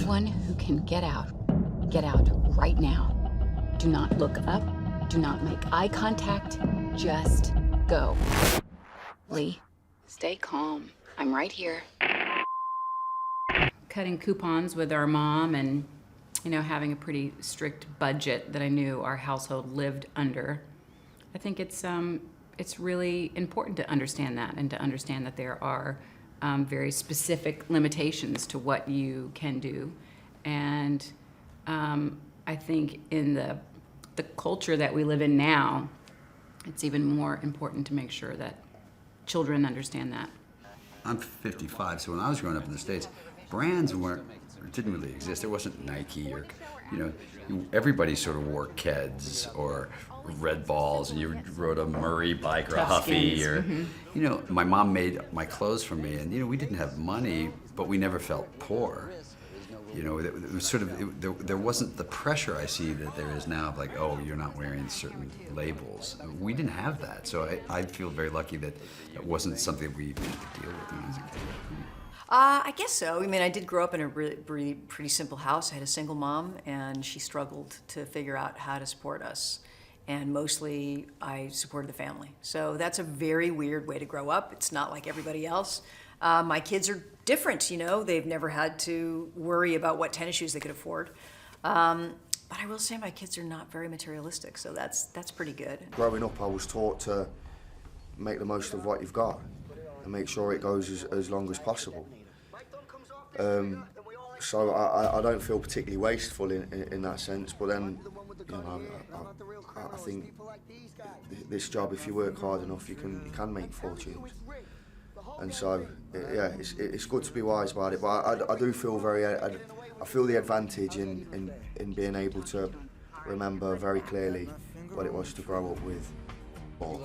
Anyone who can get out right now. Do not look up. Do not make eye contact. Just go. Lee, stay calm. I'm right here. Cutting coupons with our mom and, having a pretty strict budget that I knew our household lived under. I think it's really important to understand that and to understand that there are very specific limitations to what you can do. And I think in the culture that we live in now, it's even more important to make sure that children understand that. I'm 55, so when I was growing up in the States, brands didn't really exist. There wasn't Nike or, everybody sort of wore Keds or Red Balls, and you rode a Murray bike or a Huffy, or, my mom made my clothes for me, and, we didn't have money, but we never felt poor. It was there wasn't the pressure I see that there is now of like, oh, you're not wearing certain labels. We didn't have that, so I feel very lucky that it wasn't something we had to deal with when I was a kid. I guess so. I did grow up in a really pretty simple house. I had a single mom, and she struggled to figure out how to support us. And mostly, I supported the family. So that's a very weird way to grow up. It's not like everybody else. My kids are different, They've never had to worry about what tennis shoes they could afford. But I will say my kids are not very materialistic, so that's pretty good. Growing up, I was taught to make the most of what you've got and make sure it goes as long as possible. So I don't feel particularly wasteful in that sense, but then, I think this job, if you work hard enough, you can make fortunes. And so, it's good to be wise about it, but I do feel I feel the advantage in being able to remember very clearly what it was to grow up with ball.